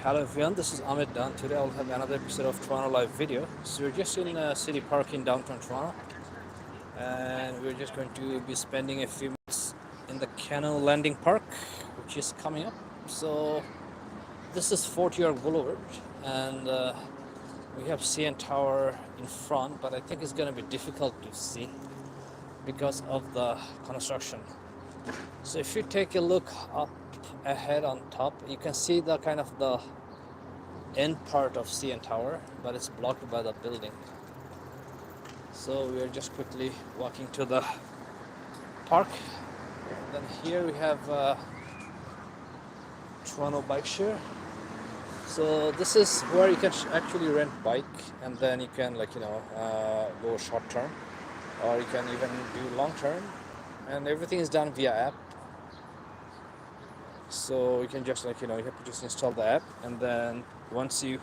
Hello everyone, this is Amit Dan. Today I'll have another episode of Toronto Live video. So we're just in City Park in downtown Toronto, and we're just going to be spending a few minutes in the Canoe Landing Park, which is coming up. So this is 40 York Boulevard, and we have CN Tower in front, but I think it's going to be difficult to see because of the construction. So if you take a look up ahead on top, you can see the kind of the end part of CN Tower, but it's blocked by the building. So we are just quickly walking to the park. Then here we have Toronto Bike Share. So this is where you can actually rent bike, and then you can go short term, or you can even do long term, and everything is done via app. So you can just you have to just install the app, and then once you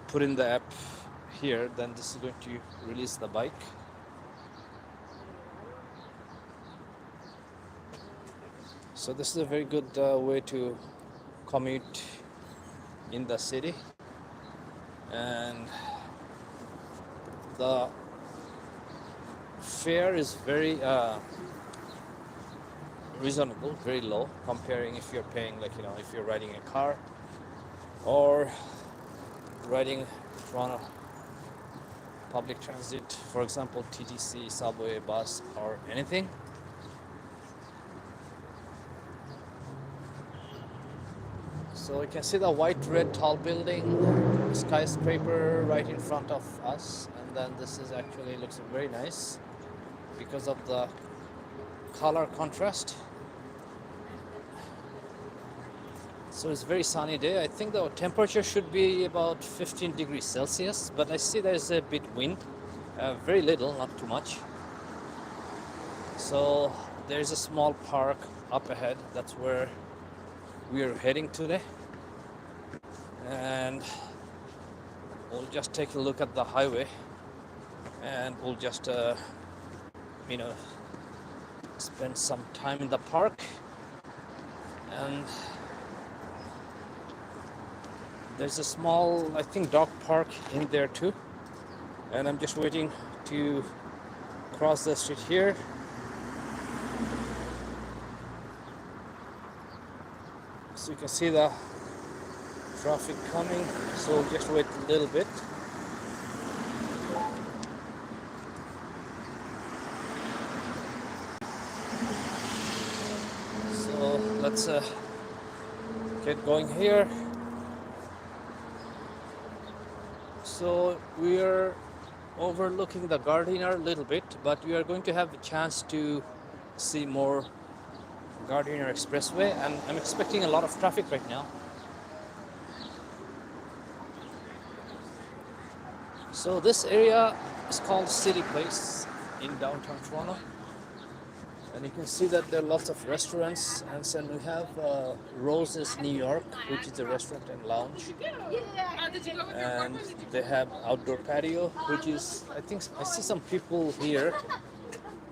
put in the app here, then this is going to release the bike. So this is a very good way to commute in the city, and the fare is very reasonable, very low, comparing if you're paying if you're riding a car or riding Toronto public transit, for example TTC, subway, bus, or anything. So you can see the white red tall building, skyscraper right in front of us, and then this is actually looks very nice because of the color contrast. So it's a very sunny day. I think the temperature should be about 15 degrees Celsius, but I see there's a bit wind, very little, not too much. So there's a small park up ahead. That's where we are heading today, and we'll just take a look at the highway, and we'll just spend some time in the park. And there's a small, I think, dog park in there too, and I'm just waiting to cross the street here. So you can see the traffic coming, so we'll just wait a little bit. So let's get going here. So we are overlooking the Gardiner a little bit, but we are going to have a chance to see more Gardiner Expressway, and I'm expecting a lot of traffic right now. So this area is called CityPlace in downtown Toronto, and you can see that there are lots of restaurants, and then we have Roses New York, which is a restaurant and lounge, and they have outdoor patio, which is, I think I see some people here,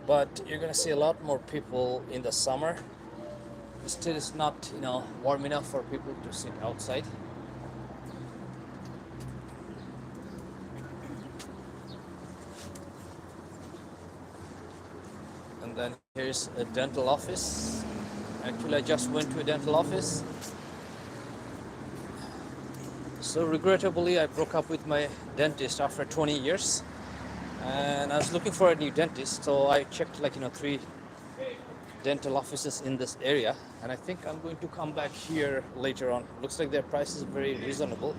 but you're gonna see a lot more people in the summer. Still, it's not warm enough for people to sit outside. And then here's a dental office. Actually, I just went to a dental office. So regrettably, I broke up with my dentist after 20 years, and I was looking for a new dentist. So I checked 3 dental offices in this area, and I think I'm going to come back here later on. Looks like their price is very reasonable.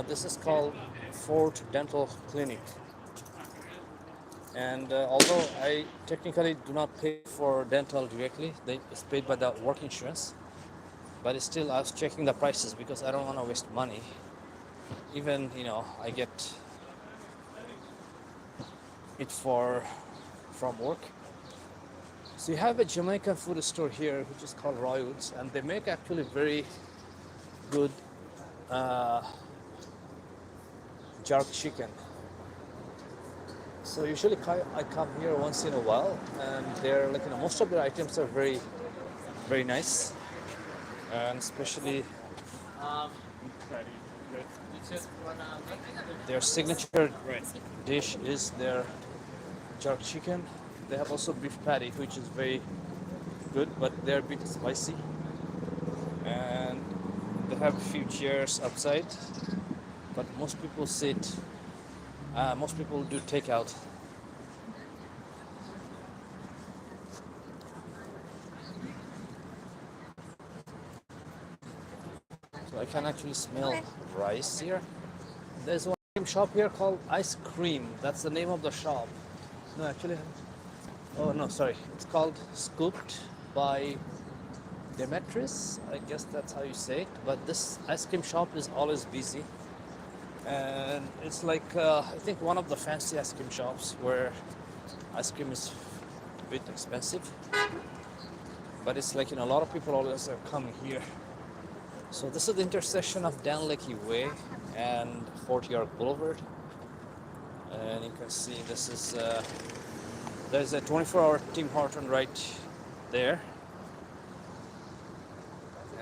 This is called Fort Dental Clinic, and although I technically do not pay for dental directly, it's paid by the work insurance, but it's still, I was checking the prices because I don't want to waste money. Even I get it from work. So you have a Jamaican food store here, which is called Roywood's, and they make actually very good jerk chicken. So usually I come here once in a while, and they're most of their items are very, very nice. and especially their signature dish is their jerk chicken. They have also beef patty, which is very good, but they're a bit spicy. And they have a few chairs outside, but most people sit. Most people do takeout. So I can actually smell rice here. There's one shop here called Ice Cream. That's the name of the shop. No, actually, oh no, sorry. It's called Scooped by Demetris. I guess that's how you say it. But this ice cream shop is always busy. And it's like, I think one of the fancy ice cream shops where ice cream is a bit expensive. But it's like, a lot of people always are coming here. So this is the intersection of Dan Lakey Way and Fort York Boulevard. And you can see this is, there's a 24-hour Tim Horton right there.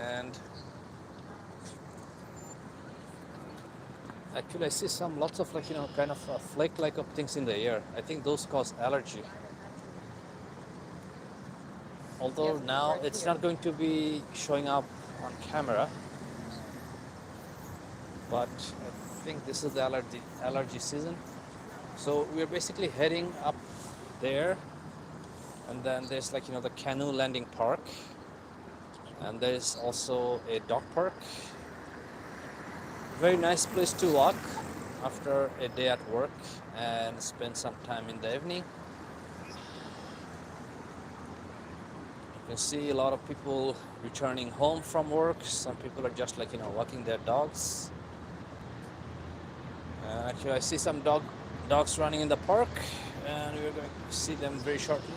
And actually I see lots of kind of flake-like of things in the air. I think those cause allergy. Although now it's not going to be showing up on camera, but I think this is the allergy season. So we're basically heading up there, and then there's the Canoe Landing Park, and there's also a dog park. Very nice place to walk after a day at work and spend some time in the evening. You can see a lot of people returning home from work. Some people are just walking their dogs. Actually, I see some dogs running in the park, and we're going to see them very shortly.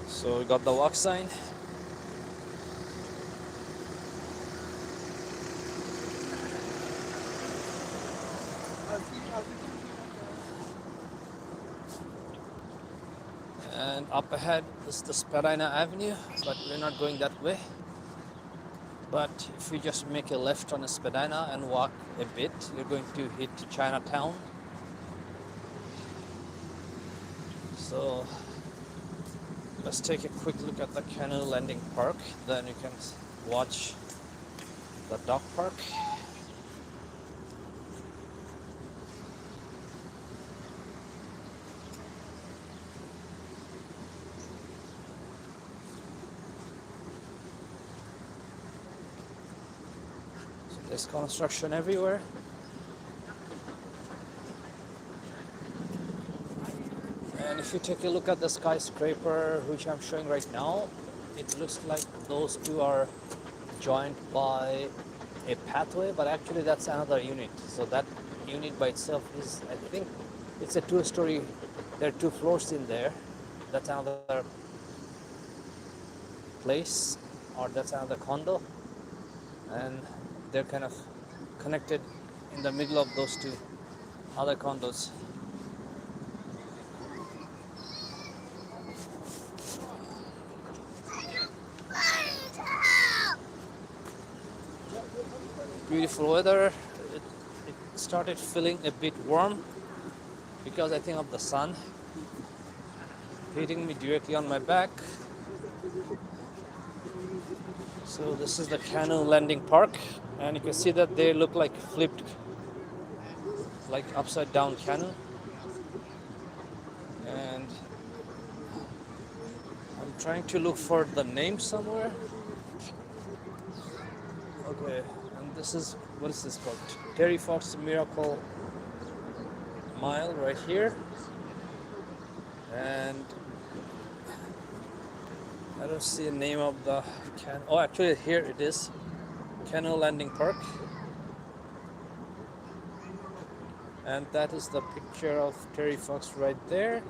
So we got the walk sign. And up ahead is the Spadina Avenue, but we're not going that way. But if we just make a left on a Spadina and walk a bit, you're going to hit Chinatown. So let's take a quick look at the Canoe Landing Park, then you can watch the dog park. There's construction everywhere. And if you take a look at the skyscraper, which I'm showing right now, it looks like those two are joined by a pathway, but actually that's another unit. So that unit by itself is, I think, it's a two-story. There are two floors in there. That's another place, or that's another condo. And they're kind of connected in the middle of those two other condos. Beautiful weather. It started feeling a bit warm because I think of the sun hitting me directly on my back. So this is the Canoe Landing Park, and you can see that they look like flipped, like upside down canoe. And I'm trying to look for the name somewhere. Okay, and this is, what is this called? Terry Fox Miracle Mile right here. And I don't see a name of the oh, actually here it is, Canoe Landing Park. And that is the picture of Terry Fox right there.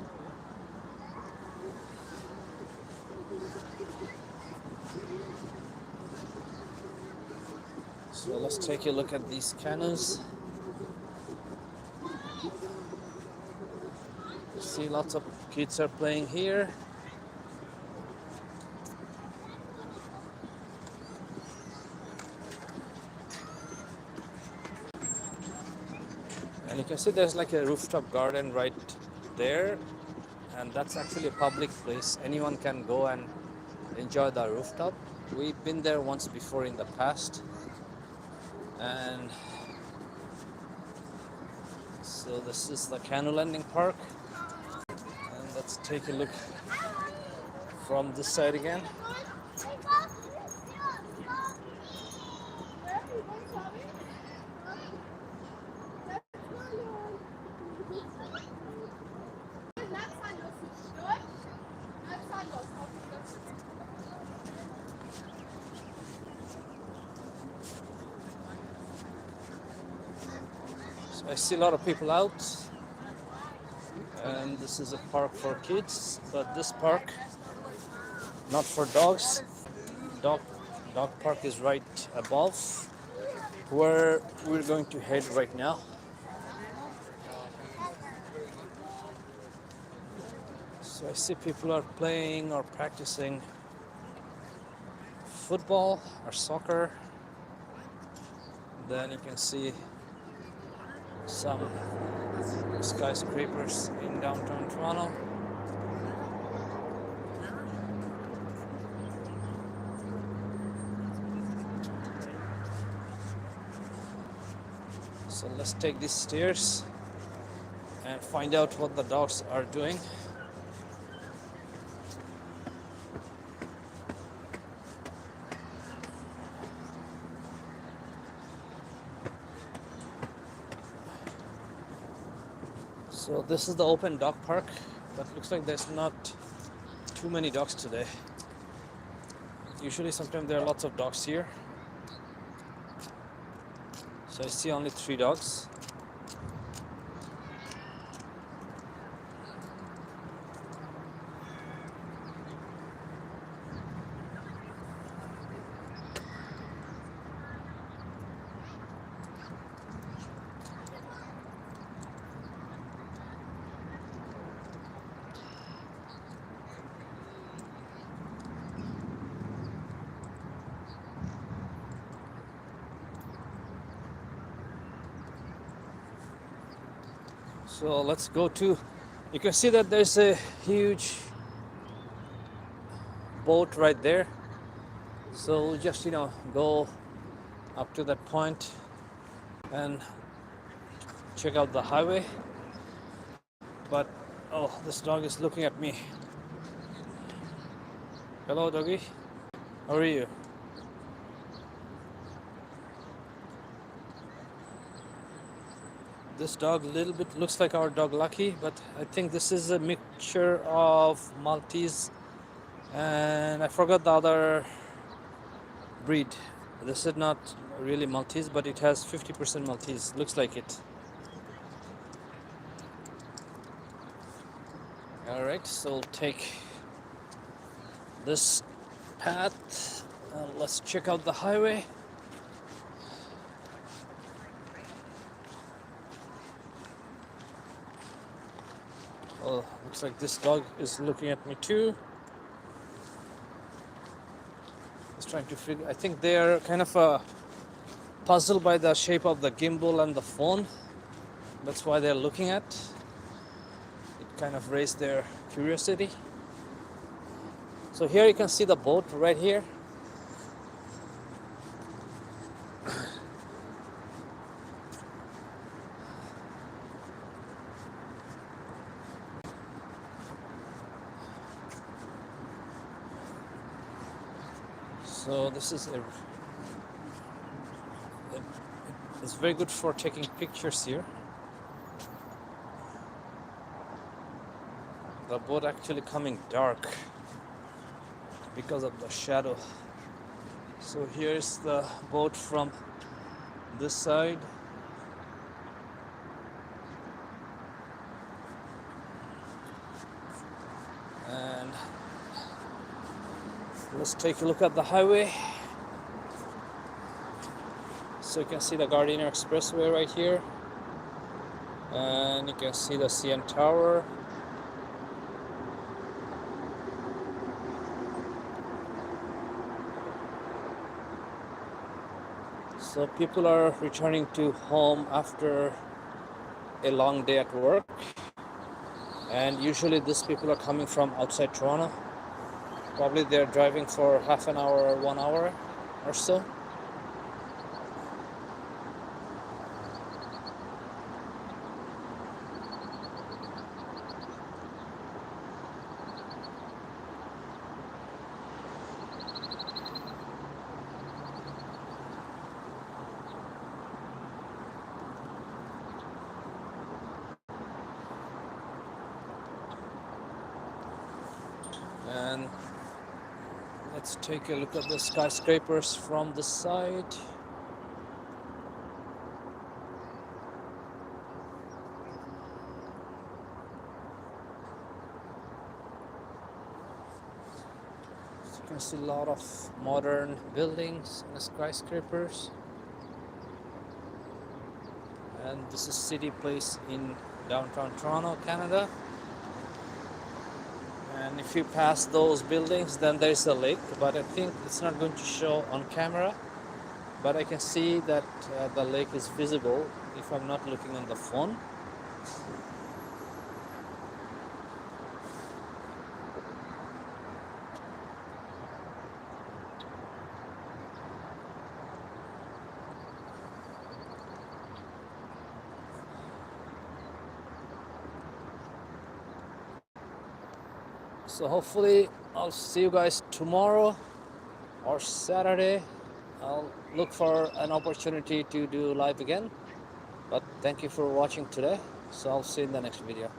So let's take a look at these canoes. See, lots of kids are playing here. can see there's like a rooftop garden right there, and that's actually a public place. Anyone can go and enjoy the rooftop. We've been there once before in the past, and so this is the Canoe Landing Park, and let's take a look from this side again. So I see a lot of people out, and this is a park for kids, but this park not for dogs. Dog dog park is right above where we're going to head right now. So I see people are playing or practicing football or soccer. Then you can see some skyscrapers in downtown Toronto. So let's take these stairs and find out what the dogs are doing. So this is the open dog park, but looks like there's not too many dogs today. Usually sometimes there are lots of dogs here. So I see only 3 dogs. So let's go to, you can see that there's a huge boat right there. So we'll just, go up to that point and check out the highway. But, oh, this dog is looking at me. Hello, doggy. How are you? This dog a little bit looks like our dog Lucky, but I think this is a mixture of Maltese and I forgot the other breed. This is not really Maltese, but it has 50% Maltese. Looks like it. All right, so we'll take this path. Let's check out the highway. Oh, looks like this dog is looking at me too. He's trying to figure. I think they are kind of puzzled by the shape of the gimbal and the phone. That's why they're looking at. It kind of raised their curiosity. So here you can see the boat right here. So this is it's very good for taking pictures here. The boat actually coming dark because of the shadow. So here's the boat from this side. And let's take a look at the highway. So you can see the Gardiner Expressway right here. And you can see the CN Tower. So people are returning to home after a long day at work, and usually these people are coming from outside Toronto. Probably they're driving for half an hour or 1 hour or so. And let's take a look at the skyscrapers from the side. So you can see a lot of modern buildings and skyscrapers. And this is CityPlace in downtown Toronto, Canada. And if you pass those buildings, then there's a lake, but I think it's not going to show on camera. But I can see that the lake is visible if I'm not looking on the phone. So hopefully I'll see you guys tomorrow or Saturday. I'll look for an opportunity to do live again. But thank you for watching today. So I'll see you in the next video.